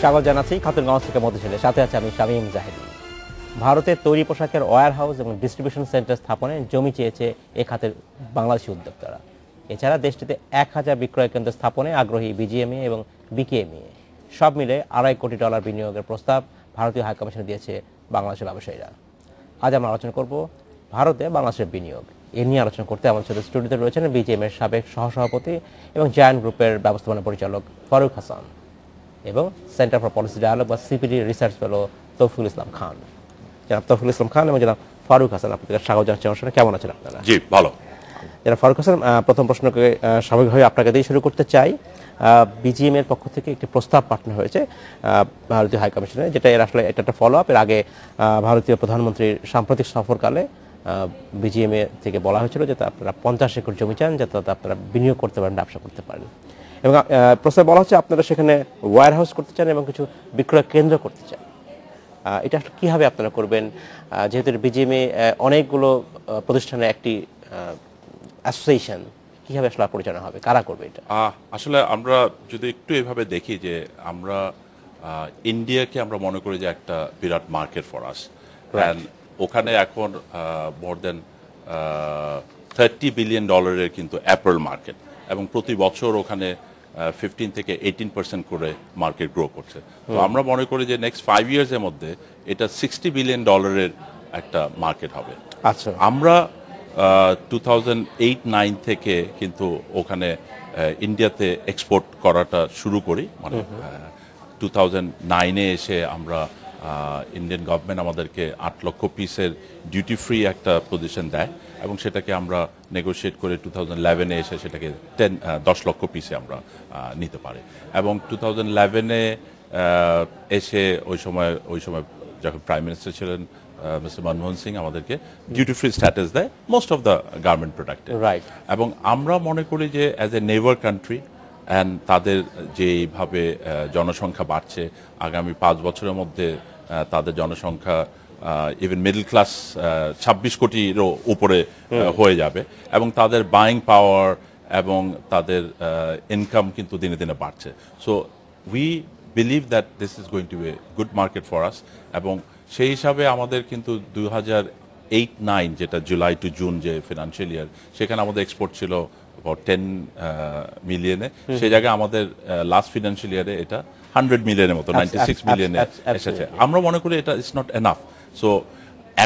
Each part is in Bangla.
স্বাগত জানাচ্ছি খাতুনগঞ্জ থেকে মতিঝিলে, সাথে আছে আমি শামীম জাহেদি। ভারতের তৈরি পোশাকের ওয়্যার হাউস এবং ডিস্ট্রিবিউশন সেন্টার স্থাপনে জমি চেয়েছে এ খাতের বাংলাদেশি উদ্যোক্তারা। এছাড়া দেশটিতে 1000 বিক্রয় কেন্দ্র স্থাপনে আগ্রহী বিজিএমইএ এবং বিকেএমইএ। সব মিলে $2.5 কোটি বিনিয়োগের প্রস্তাব ভারতীয় হাইকমিশনে দিয়েছে বাংলাদেশের ব্যবসায়ীরা। আজ আমরা আলোচনা করব ভারতে বাংলাদেশের বিনিয়োগ। এ নিয়ে আলোচনা করতে আমার সাথে স্টুডিওতে রয়েছেন বিজিএমইএর সাবেক সহসভাপতি এবং জায়ান্ট গ্রুপের ব্যবস্থাপনা পরিচালক ফারুক হাসান এবং সেন্টার ফর পলিসি ডায়ালগ বা CPD research fellow Taufiqul Islam Khan. জনাব তৌফিকুল ইসলাম খান এবং জনাব ফারুক হাসান, আপনাদের স্বাগত জানাচ্ছি অনুষ্ঠানে। কেমন আছেন আপনারা? জি, ভালো। জনাব ফারুক হাসান, প্রথম প্রশ্নকে স্বাভাবিকভাবে আপনাকে দিয়ে শুরু করতে চাই। বিজিএমএর পক্ষ থেকে একটি প্রস্তাব পাঠানো হয়েছে ভারতীয় হাইকমিশনে, যেটা এর আসলে এটা একটা ফলো আপ। এর আগে ভারতীয় প্রধানমন্ত্রীর সাম্প্রতিক সফরকালে বিজিএমএ থেকে বলা হয়েছিল যে আপনারা 50 একর জমি চান, যাতে আপনারা বিনিয়োগ করতে পারেন, ব্যবসা করতে পারেন। এবং প্রস্তাবে বলা হচ্ছে আপনারা সেখানে ওয়্যার হাউস করতে চান এবং কিছু বিক্রয় কেন্দ্র করতে চান। এটা আসলে কীভাবে আপনারা করবেন, যেহেতু বিজিএমএ অনেকগুলো প্রতিষ্ঠানে একটি অ্যাসোসিয়েশন, কীভাবে আসলে পরিচালনা হবে, কারা করবে এটা? আসলে আমরা যদি একটু এভাবে দেখি যে আমরা ইন্ডিয়াকে আমরা মনে করি যে একটা বিরাট মার্কেট ফর আস, ওখানে এখন মোর দেন $30 বিলিয়ন কিন্তু অ্যাপেল মার্কেট, এবং প্রতি বছর ওখানে 15 থেকে 18% করে মার্কেট গ্রো করছে। তো আমরা মনে করি যে নেক্সট 5 ইয়ার্সের মধ্যে এটা $60 বিলিয়ন একটা মার্কেট হবে। আচ্ছা, আমরা 2008-9 থেকে কিন্তু ওখানে ইন্ডিয়াতে এক্সপোর্ট করাটা শুরু করি। মানে 2009-এ এসে আমরা ইন্ডিয়ান গভর্নমেন্ট আমাদেরকে 8 লক্ষ পিসের ডিউটি ফ্রি একটা পজিশন দেয়, এবং সেটাকে আমরা নেগোশিয়েট করে 2011-এ এসে সেটাকে 10 লক্ষ পিসে আমরা নিতে পারি। এবং 2011-এ এসে ওই সময় যখন প্রাইম মিনিস্টার ছিলেন মিস্টার মনমোহন সিং আমাদেরকে ডিউটি ফ্রি স্ট্যাটাস দেয় মোস্ট অফ দ্য গার্মেন্ট প্রোডাক্টে। রাইট। এবং আমরা মনে করি যে as a neighbour country and তাদের যেইভাবে জনসংখ্যা বাড়ছে, আগামী 5 বছরের মধ্যে তাদের জনসংখ্যা ইভেন মিডল ক্লাস 26 কোটিরও উপরে হয়ে যাবে, এবং তাদের বাইং পাওয়ার এবং তাদের ইনকাম কিন্তু দিনে দিনে বাড়ছে। So we believe that this is going to be a good market for us. এবং সেই হিসাবে আমাদের কিন্তু 2008-9 যেটা জুলাই টু জুন যে ফিনান্সিয়াল ইয়ার, সেখানে আমাদের এক্সপোর্ট ছিল 10 মিলিয়নে। সেই জায়গায় আমাদের লাস্ট ফিনান্সিয়াল ইয়ারে এটা 100 মিলিয়নের মতো, 96 মিলিয়নে এসেছে। আমরা মনে করি এটা ইজ নট এনাফ। সো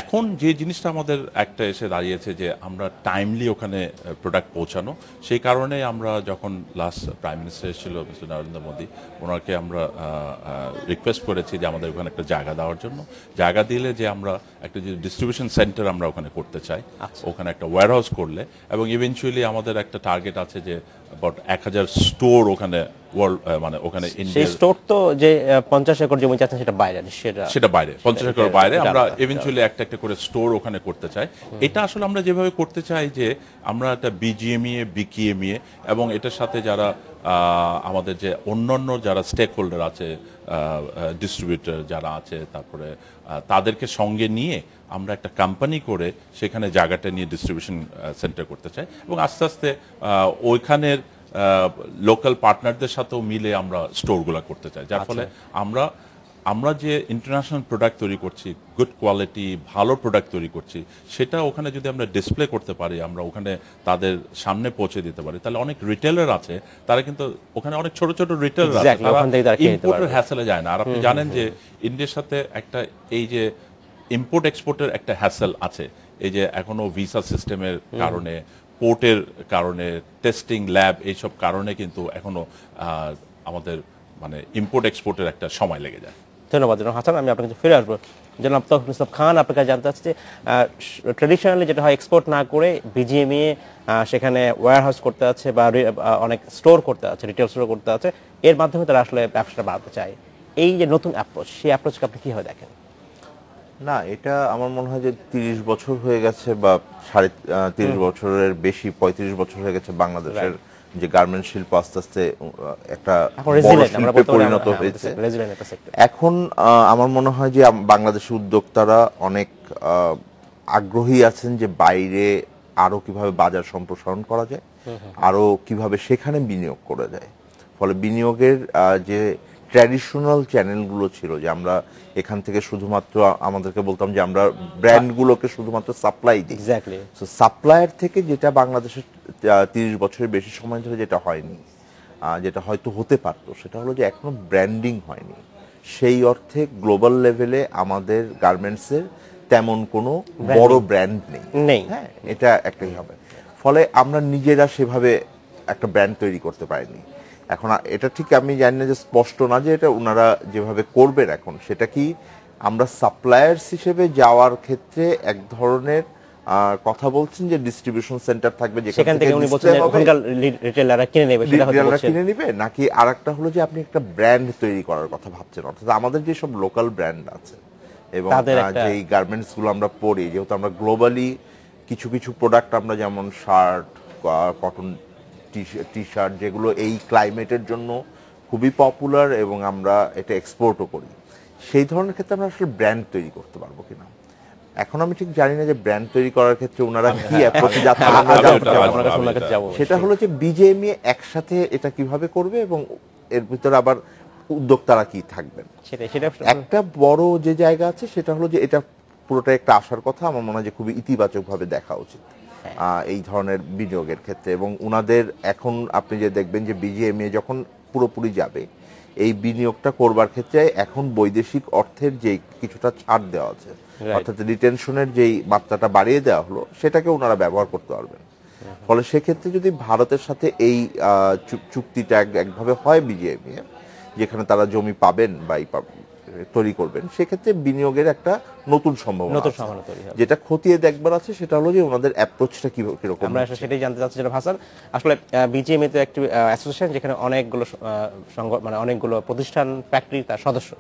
এখন যে জিনিসটা আমাদের একটা এসে দাঁড়িয়েছে যে আমরা টাইমলি ওখানে প্রোডাক্ট পৌঁছানো, সেই কারণে আমরা যখন লাস্ট প্রাইম মিনিস্টার এসেছিল মিস্টার নরেন্দ্র মোদী, ওনাকে আমরা রিকোয়েস্ট করেছি যে আমাদের ওখানে একটা জায়গা দেওয়ার জন্য। জায়গা দিলে যে আমরা একটা যে ডিস্ট্রিবিউশন সেন্টার আমরা ওখানে করতে চাই, ওখানে একটা ওয়্যার হাউস করলে, এবং ইভেনচুয়ালি আমাদের একটা টার্গেট আছে যে অ্যাবাউট 1000 স্টোর ওখানে ওয়ার্ল্ড, মানে ওখানে সেই স্টোর তো যে 50 একর জমি চাচ্ছেন সেটা বাইরে, সেটা বাইরে 50 একর বাইরে আমরা ইভেনচুয়ালি একটা করে স্টোর ওখানে করতে চাই। এটা আসলে আমরা যেভাবে করতে চাই যে আমরা একটা বিজিএমইএ, বিকেএমইএ এবং এটার সাথে যারা আমাদের যে অন্যান্য যারা স্টেক হোল্ডার আছে, ডিস্ট্রিবিউটর যারা আছে, তারপরে তাদেরকে সঙ্গে নিয়ে আমরা একটা কোম্পানি করে সেখানে জায়গাটা নিয়ে ডিস্ট্রিবিউশন সেন্টার করতে চাই, এবং আস্তে আস্তে ওইখানের লোকাল পার্টনারদের সাথেও মিলে আমরা স্টোরগুলো করতে চাই, যার ফলে আমরা যে ইন্টারন্যাশনাল প্রোডাক্ট তৈরি করছি, গুড কোয়ালিটি ভালো প্রোডাক্ট তৈরি করছি, সেটা ওখানে যদি আমরা ডিসপ্লে করতে পারি, আমরা ওখানে তাদের সামনে পৌঁছে দিতে পারি, তাহলে অনেক রিটেলার আছে, তারা কিন্তু ওখানে অনেক ছোট ছোট রিটেলার আছে, তারা ইম্পোর্টের হ্যাসেলে যায় না। আর আপনি জানেন যে ইন্ডিয়ার সাথে একটা এই যে ইম্পোর্ট এক্সপোর্টের একটা হ্যাসেল আছে, এই যে এখনো ভিসা সিস্টেমের কারণে, পোর্টের কারণে, টেস্টিং ল্যাব, এইসব কারণে কিন্তু এখনো আমাদের মানে ইম্পোর্ট এক্সপোর্টের একটা সময় লেগে যায়। ধন্যবাদ জনাব হাসান। আমি আপনার কাছে ফিরে আসবো। জনাব তৌফিকুল ইসলাম খান, আপনার কাছে জানতে চাচ্ছি যে ট্রেডিশনালি যেটা হয় এক্সপোর্ট না করে বিজিএমইএ সেখানে ওয়্যার হাউস করতে আছে বা অনেক স্টোর করতে আছে, রিটেল স্টোর করতে আছে, এর মাধ্যমে তারা আসলে ব্যবসাটা বাড়াতে চায়। এই যে নতুন অ্যাপ্রোচ, সেই অ্যাপ্রোচকে আপনি কীভাবে দেখেন? না, এটা আমার মনে হয় যে 30 বছর হয়ে গেছে বা 30 বছরের বেশি, 35 বছর হয়ে গেছে বাংলাদেশের যে গার্মেন্টস শিল্প আস্তে আস্তে একটা পরিণত হয়েছে। এখন আমার মনে হয় যে বাংলাদেশের উদ্যোক্তারা অনেক আগ্রহী আছেন যে বাইরে আরো কিভাবে বাজার সম্প্রসারণ করা যায়, আরো কিভাবে সেখানে বিনিয়োগ করা যায়। ফলে বিনিয়োগের যে ট্র্যাডিশনাল চ্যানেলগুলো ছিল, যে আমরা এখান থেকে শুধুমাত্র আমাদেরকে বলতাম যে আমরা ব্র্যান্ডগুলোকে শুধুমাত্র সাপ্লাই দিই। এক্স্যাক্টলি। সো সাপ্লায়ার থেকে যেটা বাংলাদেশের 30 বছরের বেশি সময় ধরে যেটা হয়নি, যেটা হয়তো হতে পারতো, সেটা হলো যে এখনো ব্র্যান্ডিং হয়নি। সেই অর্থে গ্লোবাল লেভেলে আমাদের গার্মেন্টসের তেমন কোনো বড় ব্র্যান্ড নেই। হ্যাঁ, এটা একটাই হবে। ফলে আমরা নিজেরা সেভাবে একটা ব্র্যান্ড তৈরি করতে পারিনি। এখন এটা ঠিক আমি জানি না যে স্পষ্ট না যে এটা ওনারা যেভাবে করবেন এখন, সেটা কি আমরা সাপ্লায়ার্স হিসেবে যাওয়ার ক্ষেত্রে এক ধরনের কথা বলছেন যে ডিস্ট্রিবিউশন সেন্টার থাকবে যেখান থেকে উনি বলছেন ওখানকার রিটেইলাররা কিনে নেবে, সেটা হয়তো বলছেন কিনে নেবে, নাকি আরেকটা হলো যে আপনি একটা ব্র্যান্ড তৈরি করার কথা ভাবছেন। অর্থাৎ আমাদের যে সব লোকাল ব্র্যান্ড আছে এবং যেই গার্মেন্টস গুলো আমরা পরি, যেহেতু আমরা গ্লোবালি কিছু কিছু প্রোডাক্ট আমরা যেমন শার্ট, কটন টি শার্ট, যেগুলো এই ক্লাইমেটের জন্য খুবই পপুলার এবং আমরা এটা এক্সপোর্টও করি, সেই ধরনের ক্ষেত্রে আমরা আসলে ব্র্যান্ড তৈরি করতে পারবো কিনা এখন আমি ঠিক জানি না। যে ব্র্যান্ড তৈরি করার ক্ষেত্রে ওনারা কি অ্যাপ্রোচে যাচ্ছেন, সেটা হলো যে বিজেএমইএ একসাথে এটা কিভাবে করবে এবং এর ভিতরে আবার উদ্যোক্তারা কি থাকবেন। একটা বড় যে জায়গা আছে সেটা হলো যে এটা পুরোটা একটা আসার কথা, আমার মনে হয় যে খুবই ইতিবাচকভাবে দেখা উচিত এই ধরনের বিনিয়োগের ক্ষেত্রে। এবং উনাদের এখন আপনি যে দেখবেন যে বিজিএমইএ যখন পুরোপুরি যাবে, এই বিনিয়োগটা করবার ক্ষেত্রে এখন বৈদেশিক অর্থের যে কিছুটা ছাড় দেওয়া আছে, অর্থাৎ রিটেনশনের যেই মাত্রাটা বাড়িয়ে দেওয়া হলো, সেটাকে ওনারা ব্যবহার করতে পারবেন। ফলে সেক্ষেত্রে যদি ভারতের সাথে এই চুক্তিটা একভাবে হয় বিজিএমইএ, যেখানে তারা জমি পাবেন বা তৈরি করবেন, সেক্ষেত্রে বিনিয়োগের একটা নতুন সম্ভাবনা তৈরি হবে। যেটা খতিয়ে দেখবার আছে সেটা হলো যে ওনাদের অ্যাপ্রোচটা কিরকম। আমরা সেটাই জানতে চাচ্ছি জনাব হাসান। আসলে বিজিএমইএ তো একটি অ্যাসোসিয়েশন যেখানে অনেকগুলো মানে অনেকগুলো প্রতিষ্ঠান, ফ্যাক্টরি তার সদস্য।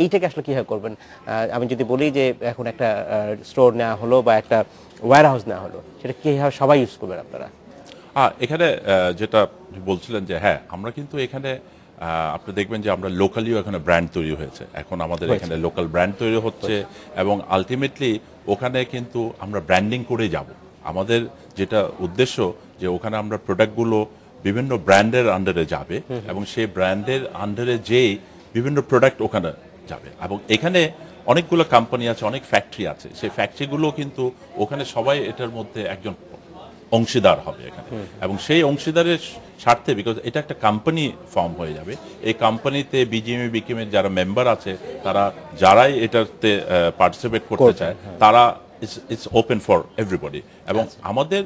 এইটাকে আসলে কিভাবে করবেন? আমি যদি বলি যে এখন একটা স্টোর নেওয়া হলো বা একটা ওয়্যার হাউস নেওয়া হলো, সেটা কিভাবে সবাই ইউজ করবেন আপনারা? এখানে যেটা বলছিলেন যে হ্যাঁ, আমরা কিন্তু এখানে আপনি দেখবেন যে আমরা লোকালিও এখানে ব্র্যান্ড তৈরি হয়েছে। এখন আমাদের এখানে লোকাল ব্র্যান্ড তৈরি হচ্ছে এবং আলটিমেটলি ওখানে কিন্তু আমরা ব্র্যান্ডিং করে যাব। আমাদের যেটা উদ্দেশ্য যে ওখানে আমরা প্রোডাক্টগুলো বিভিন্ন ব্র্যান্ডের আন্ডারে যাবে এবং সেই ব্র্যান্ডের আন্ডারে যেই বিভিন্ন প্রোডাক্ট ওখানে যাবে। এবং এখানে অনেকগুলো কোম্পানি আছে, অনেক ফ্যাক্টরি আছে, সেই ফ্যাক্টরিগুলো কিন্তু ওখানে সবাই এটার মধ্যে একজন অংশীদার হবে এখানে। এবং সেই অংশীদারের স্বার্থে, বিকজ এটা একটা কোম্পানি ফর্ম হয়ে যাবে, এই কোম্পানিতে বিজিএমইএ বিকিমের যারা মেম্বার আছে, তারা যারাই এটাতে পার্টিসিপেট করতে চায়, তারা ইটস ওপেন ফর এভরিবডি। এবং আমাদের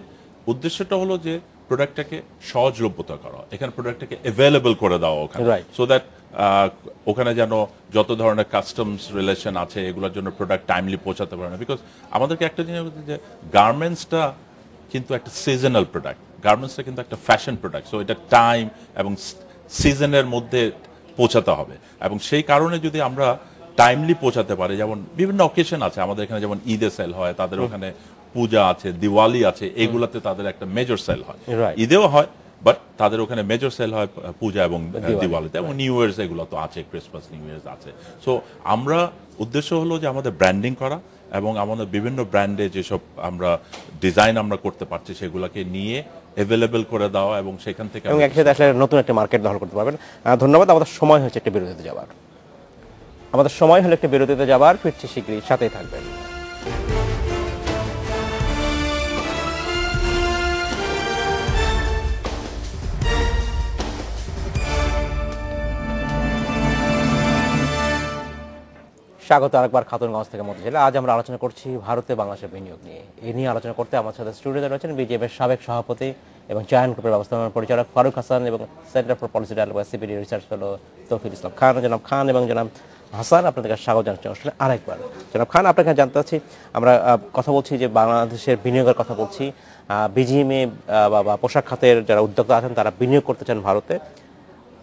উদ্দেশ্যটা হলো যে প্রোডাক্টটাকে সহজলভ্যতা করা, এখানে প্রোডাক্টটাকে অ্যাভেলেবল করে দেওয়া ওখানে, সো দ্যাট ওখানে যেন যত ধরনের কাস্টমস রিলেশন আছে এগুলোর জন্য প্রোডাক্ট টাইমলি পৌঁছাতে পারে না। বিকজ আমাদেরকে একটা জিনিস হচ্ছে যে গার্মেন্টসটা কিন্তু একটা সিজনাল প্রোডাক্ট, গার্মেন্টসটা কিন্তু একটা ফ্যাশন প্রোডাক্ট, সো এটা টাইম এবং সিজনের মধ্যে পৌঁছাতে হবে। এবং সেই কারণে যদি আমরা টাইমলি পৌঁছাতে পারি, যেমন বিভিন্ন অকেশন আছে আমাদের এখানে, যেমন ঈদে সেল হয়, তাদের ওখানে পূজা আছে, দিওয়ালি আছে, এগুলাতে তাদের একটা মেজর সেল হয়। ঈদেও হয়, বাট তাদের ওখানে মেজর সেল হয় পূজা এবং দিওয়ালিতে, এবং নিউ ইয়ার্স এগুলো তো আছে, ক্রিসমাস, নিউ ইয়ার্স আছে। সো আমরা উদ্দেশ্য হলো যে আমাদের ব্র্যান্ডিং করা এবং আমাদের বিভিন্ন ব্র্যান্ডে যেসব আমরা ডিজাইন আমরা করতে পারছি সেগুলোকে নিয়ে অ্যাভেলেবল করে দেওয়া এবং সেখান থেকে একসাথে আসলে নতুন একটা মার্কেট দখল করতে পারবেন। ধন্যবাদ। আমাদের সময় হচ্ছে একটা বিরতিতে যাবার, ফিরছি শীঘ্রই, সাথেই থাকবেন। স্বাগত আরেকবার খাতুনগঞ্জ থেকে মতিঝিলে। আজ আমরা আলোচনা করছি ভারতে বাংলাদেশের বিনিয়োগ নিয়ে। এ নিয়ে আলোচনা করতে আমার সাথে স্টুডিওতে রয়েছেন বিজিএমইএর সাবেক সভাপতি এবং জায়ান্ট গ্রুপের ব্যবস্থাপনা পরিচালক ফারুক হাসান এবং সেন্টার ফর পলিসি ডায়ালগ বা সিপিডি রিসার্চ ফেলো তৌফিক ইসলাম খান। জনাব খান এবং জনাব হাসান, আপনাদেরকে স্বাগত জানাচ্ছি অনুষ্ঠানে আরেকবার। জনাব খান, আপনাকে জানতে চাচ্ছি, আমরা কথা বলছি যে বাংলাদেশের বিনিয়োগের কথা বলছি, বিজিএমইএ বা পোশাক খাতের যারা উদ্যোক্তা আছেন তারা বিনিয়োগ করতে চান ভারতে।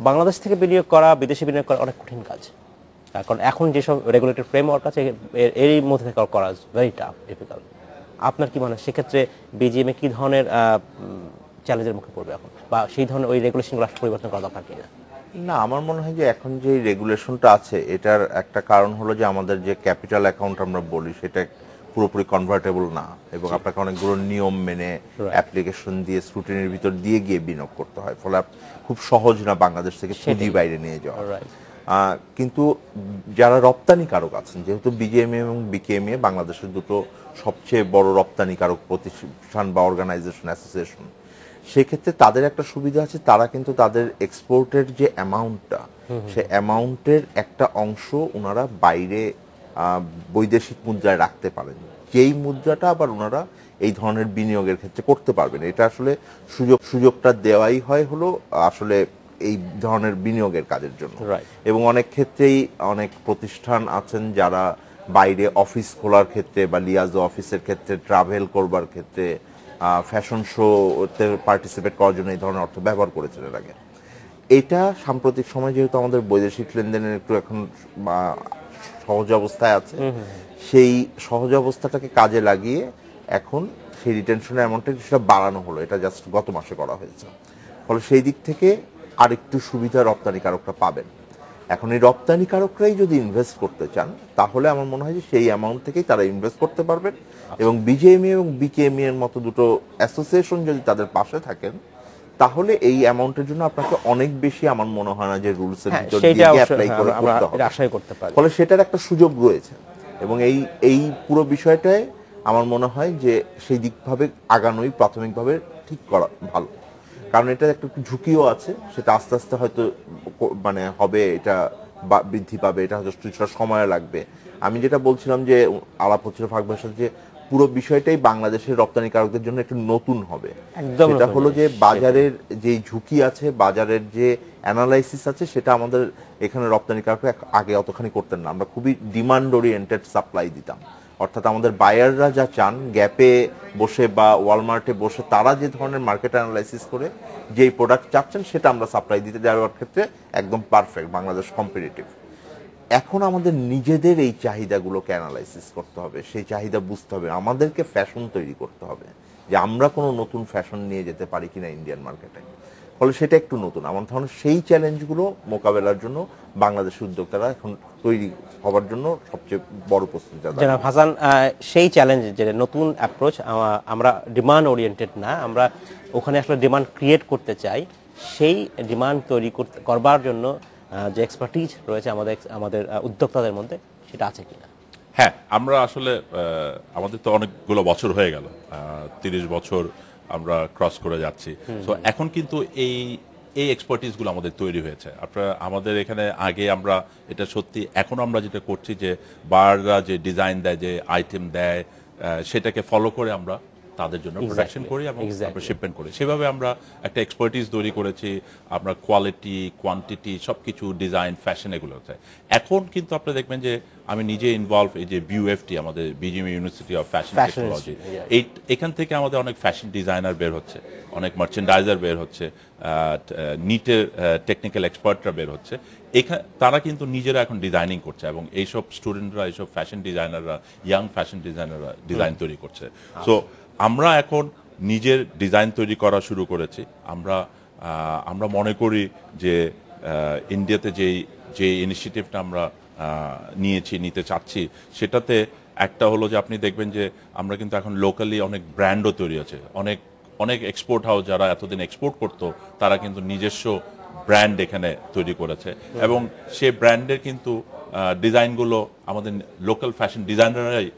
বাংলাদেশ থেকে বিনিয়োগ করা, বিদেশে বিনিয়োগ করা অনেক কঠিন কাজ, কারণ এখন যেসব রেগুলেটরি ফ্রেমওয়ার্ক আছে এরই মধ্যে থেকে করা ভেরি টাফ, ডিফিকাল্ট। আপনার কি মনে হয় সেক্ষেত্রে বিজিএমইএ কি ধরনের চ্যালেঞ্জের মুখে পড়বে এখন, বা সেই ধরনের ওই রেগুলেশনগুলো পরিবর্তন করা দরকার কিনা? না, আমার মনে হয় যে এখন যে রেগুলেশনটা আছে এটার একটা কারণ হলো যে আমাদের যে ক্যাপিটাল অ্যাকাউন্ট আমরা বলি সেটা পুরোপুরি কনভার্টেবল না, এবং আপনাকে অনেকগুলো নিয়ম মেনে অ্যাপ্লিকেশন দিয়ে স্ক্রুটিনির ভিতর দিয়ে গিয়ে বিনিয়োগ করতে হয়, ফলে খুব সহজ না বাংলাদেশ থেকে পুঁজি বাইরে নিয়ে যাওয়া। কিন্তু যারা রপ্তানিকারক আছেন, যেহেতু বিজিএমইএ এবং বিকেএমইএ বাংলাদেশের দুটো সবচেয়ে বড় রপ্তানিকারক প্রতিষ্ঠান বা অর্গানাইজেশন অ্যাসোসিয়েশন, সেক্ষেত্রে তাদের একটা সুবিধা আছে, তারা কিন্তু তাদের এক্সপোর্টের যে অ্যামাউন্টটা, সে অ্যামাউন্টের একটা অংশ ওনারা বাইরে বৈদেশিক মুদ্রায় রাখতে পারেন, যেই মুদ্রাটা আবার ওনারা এই ধরনের বিনিয়োগের ক্ষেত্রে করতে পারবেন। এটা আসলে সুযোগটা দেওয়াই হয় হলো আসলে এই ধরনের বিনিয়োগের কাজের জন্য। এবং অনেক ক্ষেত্রেই অনেক প্রতিষ্ঠান আছেন যারা বাইরে অফিস খোলার ক্ষেত্রে বা লিয়াজো অফিসের ক্ষেত্রে, ট্রাভেল করবার ক্ষেত্রে, ফ্যাশন শোতে পার্টিসিপেট করার জন্য এই ধরনের অর্থ ব্যবহার করেছেন এর আগে। এটা সাম্প্রতিক সময় যেহেতু আমাদের বৈদেশিক লেনদেনের একটু এখন সহজ অবস্থায় আছে, সেই সহজ অবস্থাটাকে কাজে লাগিয়ে এখন সেই রিটেনশনের অ্যামাউন্টটা কিছুটা বাড়ানো হলো, এটা জাস্ট গত মাসে করা হয়েছে। ফলে সেই দিক থেকে আরেকটু সুবিধা রপ্তানিকারকরা পাবেন। এখন এই রপ্তানিকারকরাই যদি ইনভেস্ট করতে চান, তাহলে আমার মনে হয় যে সেই অ্যামাউন্ট থেকেই তারা ইনভেস্ট করতে পারবেন, এবং বিজেএমইএ এবং বিকেএমইএ এর মতো দুটো অ্যাসোসিয়েশন যদি তাদের পাশে থাকেন, তাহলে এই অ্যামাউন্টের জন্য আপনাকে অনেক বেশি, আমার মনে হয় না যে রুলস এর ভিতর দিয়ে অ্যাপ্লাই করে করতে হবে। ফলে সেটার একটা সুযোগ রয়েছে, এবং এই পুরো বিষয়টায় আমার মনে হয় যে সেই দিকভাবে আগানোই প্রাথমিকভাবে ঠিক করা ভালো, কারণ এটা একটা ঝুঁকিও আছে, সেটা আস্তে আস্তে হয়তো মানে হবে, এটা বৃদ্ধি পাবে, এটা হয়তো সময় লাগবে। আমি যেটা বলছিলাম যে আলাপ হচ্ছিল ফাকবার সাথে, যে পুরো বিষয়টাই বাংলাদেশের রপ্তানিকারকদের জন্য একটু নতুন হবে। সেটা হলো যে বাজারের যে ঝুঁকি আছে, বাজারের যে অ্যানালাইসিস আছে, সেটা আমাদের এখানে রপ্তানিকারকরা আগে অতখানি করতেন না। আমরা খুবই ডিমান্ড ওরিয়েন্টেড সাপ্লাই দিতাম, অর্থাৎ আমাদের বায়াররা যা চান, গ্যাপে বসে বা ওয়ালমার্টে বসে তারা যে ধরনের মার্কেট অ্যানালাইসিস করে যেই প্রোডাক্ট চাচ্ছেন, সেটা আমরা সাপ্লাই দিতে যাওয়ার ক্ষেত্রে একদম পারফেক্ট, বাংলাদেশ কম্পিটিটিভ। এখন আমাদের নিজেদের এই চাহিদাগুলোকে অ্যানালাইসিস করতে হবে, সেই চাহিদা বুঝতে হবে, আমাদেরকে ফ্যাশন তৈরি করতে হবে যে আমরা কোনো নতুন ফ্যাশন নিয়ে যেতে পারি কিনা ইন্ডিয়ান মার্কেটে। ফলে সেটা একটু নতুন, আমার ধরনের সেই চ্যালেঞ্জগুলো মোকাবেলার জন্য বাংলাদেশের উদ্যোক্তারা এখন তৈরি হওয়ার জন্য সবচেয়ে বড় প্রস্তুতি। জনাব হাসান, সেই চ্যালেঞ্জ যে নতুন অ্যাপ্রোচ, আমরা ডিমান্ড ওরিয়েন্টেড না, আমরা ওখানে আসলে ডিমান্ড ক্রিয়েট করতে চাই, সেই ডিমান্ড তৈরি করবার জন্য যে এক্সপার্টিজ রয়েছে আমাদের উদ্যোক্তাদের মধ্যে, সেটা আছে কিনা? হ্যাঁ, আমরা আসলে আমাদের তো অনেকগুলো বছর হয়ে গেল, 30 বছর আমরা ক্রস করে যাচ্ছি। তো এখন কিন্তু এই এক্সপার্টিসগুলো আমাদের তৈরি হয়েছে। আপনারা আমাদের এখানে আগে আমরা এটা সত্যি, এখন আমরা যেটা করছি যে বায়াররা যে ডিজাইন দেয়, যে আইটেম দেয়, সেটাকে ফলো করে আমরা তাদের জন্য প্রোডাকশন করি এবং আমরা শিপমেন্ট করি। সেভাবে আমরা একটা এক্সপার্টিস তৈরি করেছি। আমরা কোয়ালিটি, কোয়ান্টিটি সবকিছু, ডিজাইন, ফ্যাশন, এগুলো হচ্ছে। এখন কিন্তু আপনি দেখবেন যে আমি নিজে ইনভলভ, এই যে বিইউএফটি, আমাদের BGMEA university of fashion technology, এখান থেকে আমাদের অনেক ফ্যাশন ডিজাইনার বের হচ্ছে, অনেক মার্চেন্ডাইজার বের হচ্ছে, নিটের টেকনিক্যাল এক্সপার্টরা বের হচ্ছে। তারা কিন্তু নিজেরা এখন ডিজাইনিং করছে, এবং এইসব স্টুডেন্টরা, এইসব ফ্যাশন ডিজাইনাররা, ইয়াং ফ্যাশন ডিজাইনাররা ডিজাইন তৈরি করছে। সো আমরা এখন নিজের ডিজাইন তৈরি করা শুরু করেছি। আমরা মনে করি যে ইন্ডিয়াতে যে ইনিশিয়েটিভটা আমরা নিতে চাচ্ছি, সেটাতে একটা হলো যে আপনি দেখবেন যে আমরা কিন্তু এখন লোকালি অনেক ব্র্যান্ডও তৈরি আছে, অনেক এক্সপোর্ট হাউস যারা এতদিন এক্সপোর্ট করতো, তারা কিন্তু নিজস্ব ব্র্যান্ড এখানে তৈরি করেছে, এবং সেই ব্র্যান্ডের কিন্তু ডিজাইনগুলো আমাদের লোকাল ফ্যাশন ডিজাইনাররাই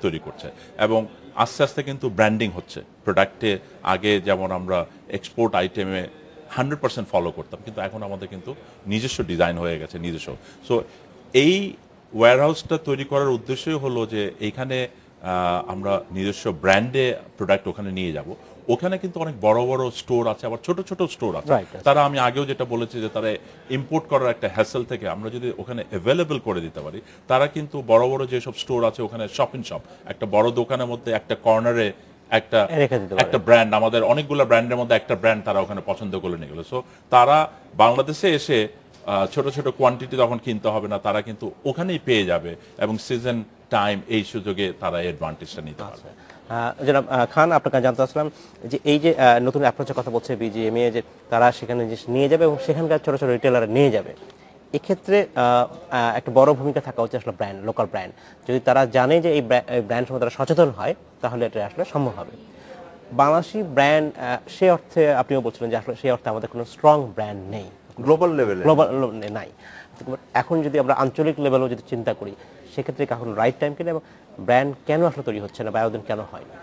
তৈরি করছে, এবং আস্তে আস্তে কিন্তু ব্র্যান্ডিং হচ্ছে প্রোডাক্টে। আগে যেমন আমরা এক্সপোর্ট আইটেমে 100% ফলো করতাম, কিন্তু এখন আমাদের কিন্তু নিজস্ব ডিজাইন হয়ে গেছে, নিজস্ব। সো এই ওয়্যারহাউসটা তৈরি করার উদ্দেশ্যই হলো যে এইখানে আমরা নিজস্ব ব্র্যান্ডে প্রোডাক্ট ওখানে নিয়ে যাব। ওখানে কিন্তু অনেক বড় বড় স্টোর আছে, আবার ছোট ছোট স্টোর আছে। তারা, আমি আগেও যেটা বলেছি যে তারা ইম্পোর্ট করার একটা হ্যাসেল থেকে আমরা যদি ওখানে অ্যাভেলেবল করে দিতে পারি, তারা কিন্তু বড় বড় যেসব স্টোর আছে ওখানে শপিং শপ, একটা বড় দোকানের মধ্যে একটা কর্নারে একটা ব্র্যান্ড, আমাদের অনেকগুলো ব্র্যান্ডের মধ্যে একটা ব্র্যান্ড তারা ওখানে পছন্দ করে নিয়ে গেল। সো তারা বাংলাদেশে এসে ছোট ছোট কোয়ান্টিটি তখন কিনতে হবে না, তারা কিন্তু ওখানেই পেয়ে যাবে, এবং সিজন টাইম এই সুযোগে তারা অ্যাডভান্টেজটা নিতে পারবে। জনাব খান, আপনাকে জানতে আসলাম যে এই যে নতুন অ্যাপ্রোচের কথা বলছে বিজিএমইএ, যে তারা সেখানে নিয়ে যাবে এবং সেখানকার ছোট ছোট রিটেলার নিয়ে যাবে, এক্ষেত্রে একটা বড় ভূমিকা থাকা উচিত আসলে ব্র্যান্ড, লোকাল ব্র্যান্ড। যদি তারা জানে যে এই ব্র্যান্ড সম্বন্ধে তারা সচেতন হয়, তাহলে এটা আসলে সম্ভব হবে। বাংলাদেশি ব্র্যান্ড সে অর্থে আপনিও বলছিলেন যে আসলে সেই অর্থে আমাদের কোনো স্ট্রং ব্র্যান্ড নেই, গ্লোবাল লেভেলে গ্লোবাল নাই। এখন যদি আমরা আঞ্চলিক লেভেলেও যদি চিন্তা করি, সেক্ষেত্রে এখন রাইট টাইম কিনা এবং ব্র্যান্ড কেন আসলে তৈরি হচ্ছে না বা এতদিন কেন হয় না?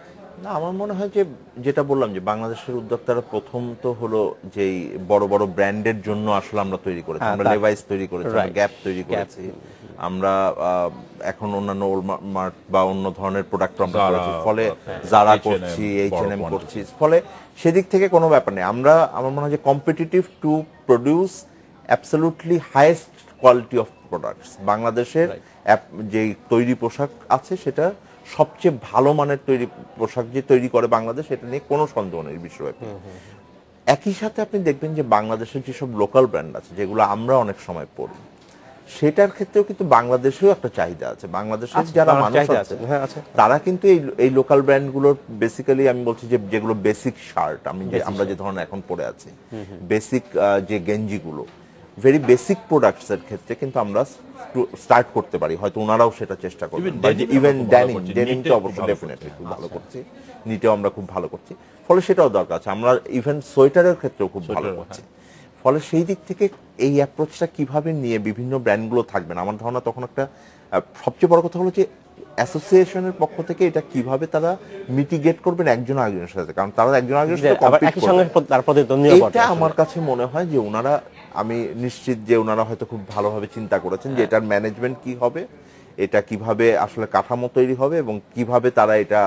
না, আমার মনে হয় যে যেটা বললাম যে বাংলাদেশের উদ্যোক্তারা প্রথম তো হলো যেই বড় বড় ব্র্যান্ডের জন্য আসলে আমরা তৈরি করেছি, আমরা লেভাইস তৈরি করেছি, আমরা গ্যাপ তৈরি করেছি, আমরা এখন অন্যান্য ওলমার্ট বা অন্য ধরনের প্রোডাক্ট আমরা করেছি, ফলে যারা করছি, H&M করছি, ফলে সেদিক থেকে কোনো ব্যাপার নেই। আমরা, আমার মনে হয় যে competitive to produce absolutely highest quality of products. বাংলাদেশের যে তৈরি পোশাক আছে সেটা সবচেয়ে ভালো মানের তৈরি পোশাক যে তৈরি করে বাংলাদেশ, এটা নিয়ে কোনো সন্দেহ নেই বিশ্বব্যাপী। একই সাথে আপনি দেখবেন যে বাংলাদেশের যেসব লোকাল ব্র্যান্ড আছে যেগুলো আমরা অনেক সময় পড়ি, সেটার ক্ষেত্রেও কিন্তু বাংলাদেশেও একটা চাহিদা আছে। বাংলাদেশের যারা মানুষ আছে তারা কিন্তু এই লোকাল ব্র্যান্ডগুলোর বেসিক্যালি, আমি বলছি যে যেগুলো বেসিক শার্ট, আমরা যে ধরনের এখন পরে আছি, বেসিক যে গেঞ্জিগুলো, ভেরি বেসিক প্রোডাক্টস এর ক্ষেত্রে কিন্তু আমরা স্টার্ট করতে পারি, হয়তো ওনারাও সেটা চেষ্টা করবেন। ইভেন ডেনিমটা অবশ্যই ডেফিনেটলি খুব ভালো করছি, নিটেও আমরা খুব ভালো করছি, ফলে সেটাও দরকার আছে। আমরা ইভেন সোয়েটারের ক্ষেত্রেও খুব ভালো করছি। ফলে সেই দিক থেকে এই অ্যাপ্রোচটা কিভাবে নিয়ে বিভিন্ন ব্র্যান্ডগুলো থাকবেন, আমার ধারণা তখন একটা সবচেয়ে বড় কথা হলো যে অ্যাসোসিয়েশনের পক্ষ থেকে এটা কিভাবে তারা মিটিগেট করবেন একজন আরেকজনের সাথে, কারণ তারা একজন আরেকজনের সাথে কম্পিট করবে। এটা আমার কাছে মনে হয় যে ওনারা, আমি নিশ্চিত যে ওনারা হয়তো খুব ভালোভাবে চিন্তা করেছেন যে এটার ম্যানেজমেন্ট কি হবে, এটা কিভাবে আসলে কাঠামো তৈরি হবে এবং কিভাবে তারা এটা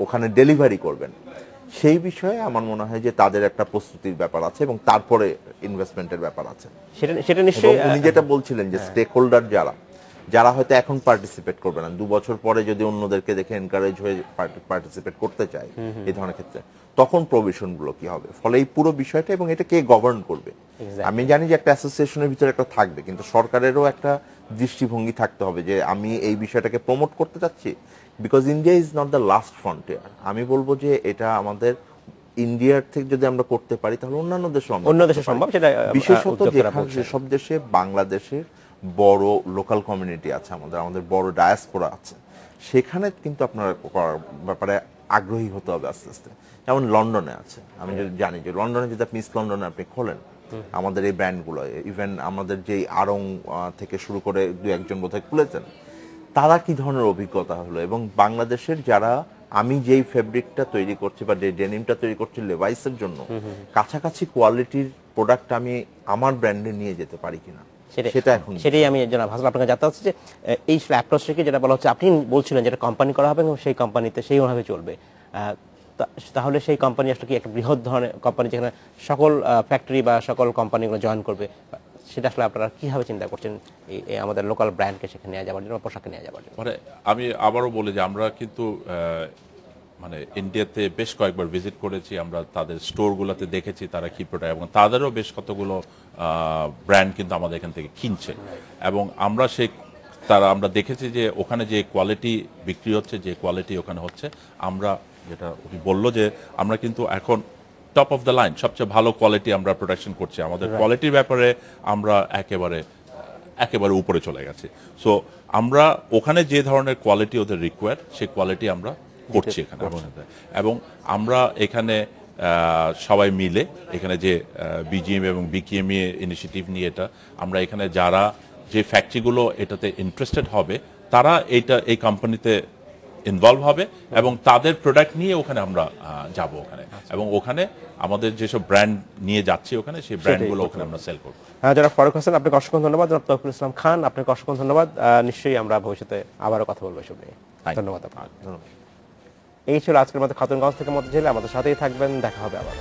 ওখানে ডেলিভারি করবেন, সেই বিষয়ে আমার মনে হয় যে তাদের একটা প্রস্তুতির ব্যাপার আছে এবং তারপরে ইনভেস্টমেন্টের ব্যাপার আছে। সেটা নিশ্চয়ই উনি যেটা বলছিলেন যে স্টেক হোল্ডার যারা হয়তো এখন পার্টিসিপেট করবে না, 2 বছর পরে যদি অন্যদেরকে দেখে এনকারেজ হয়ে পার্টিসিপেট করতে চায় এই ধরনের ক্ষেত্রে, তখন প্রভিশন গুলো কি হবে, ফলে এই পুরো বিষয়টা এবং এটা কে গভর্ন করবে। আমি জানি যে একটা অ্যাসোসিয়েশনের ভিতরে একটা থাকবে, কিন্তু সরকারেরও একটা দৃষ্টিভঙ্গি থাকতে হবে যে আমি এই বিষয়টাকে প্রমোট করতে চাচ্ছি, because India is not the last frontier. আমি বলবো যে এটা আমাদের ইন্ডিয়ার থেকে যদি আমরা করতে পারি তাহলে অন্যান্য দেশে সম্ভব। বিশেষত যেসব দেশে বাংলাদেশের বড় লোকাল কমিউনিটি আছে, আমাদের বড় ডায়াসপোরা আছে, সেখানে কিন্তু আপনারা ব্যাপারে আগ্রহী হতে হবে আস্তে আস্তে। যেমন লন্ডনে আছে, আমি যদি জানি যে লন্ডনে যদি আপনি ইস্ট লন্ডনে আপনি খোলেন আমাদের এই ব্র্যান্ডগুলো, ইভেন আমাদের যেই আড়ং থেকে শুরু করে 2-1 জন বোধহয় খুলেছেন, তারা কি ধরনের অভিজ্ঞতা হলো, এবং বাংলাদেশের যারা, আমি যেই ফেব্রিকটা তৈরি করছি বা যে ডেনিমটা তৈরি করছি লেভাইসের জন্য, কাছাকাছি কোয়ালিটির প্রোডাক্ট আমি আমার ব্র্যান্ডে নিয়ে যেতে পারি কিনা, সেটাই আমি জনাব হাসান আপনাকে জানতে চাচ্ছি যে এই অ্যাপ্রোচ থেকে যেটা বলা হচ্ছে, আপনি বলছিলেন যেটা কোম্পানি করা হবে এবং সেই কোম্পানিতে সেইভাবে চলবে, তাহলে সেই কোম্পানি আসলে কি একটা বৃহৎ ধরনের কোম্পানি যেখানে সকল ফ্যাক্টরি বা সকল কোম্পানিগুলো জয়েন করবে, সেটা আসলে আপনারা কিভাবে চিন্তা করছেন এই আমাদের লোকাল ব্র্যান্ডকে সেখানে নিয়ে যাওয়ার জন্য, পোশাকে নিয়ে যাওয়ার জন্য? মানে আমি আবারও বলি যে আমরা কিন্তু মানে ইন্ডিয়াতে বেশ কয়েকবার ভিজিট করেছি, আমরা তাদের স্টোরগুলোতে দেখেছি তারা কি প্রোডাক্ট, এবং তাদেরও বেশ কতগুলো ব্র্যান্ড কিন্তু আমাদের এখান থেকে কিনছে, এবং আমরা আমরা দেখেছি যে ওখানে যে কোয়ালিটি বিক্রি হচ্ছে, যে কোয়ালিটি ওখানে হচ্ছে, আমরা যেটা উনি বললো যে আমরা কিন্তু এখন টপ অফ দ্য লাইন সবচেয়ে ভালো কোয়ালিটি আমরা প্রোডাকশন করছি, আমাদের কোয়ালিটির ব্যাপারে আমরা একেবারে উপরে চলে গেছি। সো আমরা ওখানে যে ধরনের কোয়ালিটি ওদের রিকোয়ার, সেই কোয়ালিটি আমরা করছি এখানে, এবং আমরা এখানে সবাই মিলে এখানে যে বিজিএম এবং বিকেএমই ইনিশিয়েটিভ নিয়ে এটা আমরা এখানে যারা যে ফ্যাক্টরিগুলো এটাতে ইন্টারেস্টেড হবে তারা এই কোম্পানিতে ইনভলভ হবে এবং তাদের প্রোডাক্ট নিয়ে ওখানে আমরা যাব ওখানে, এবং ওখানে আমাদের যেসব ব্র্যান্ড নিয়ে যাচ্ছি ওখানে সেই ব্র্যান্ডগুলো ওখানে আমরা সেল করব। হ্যাঁ, জনাব ফারুক হাসান, আপনাকে অসংখ্য ধন্যবাদ। জনাব তৌফিকুল ইসলাম খান, আপনাকে অসংখ্য ধন্যবাদ। নিশ্চয়ই আমরা ভবিষ্যতে আবারও কথা বলবো এসব নিয়ে। ধন্যবাদ আপনাকে। এই ছিল আজকের মতো খাতুনগঞ্জ থেকে মতিঝিল। আমাদের সাথেই থাকবেন, দেখা হবে আবার।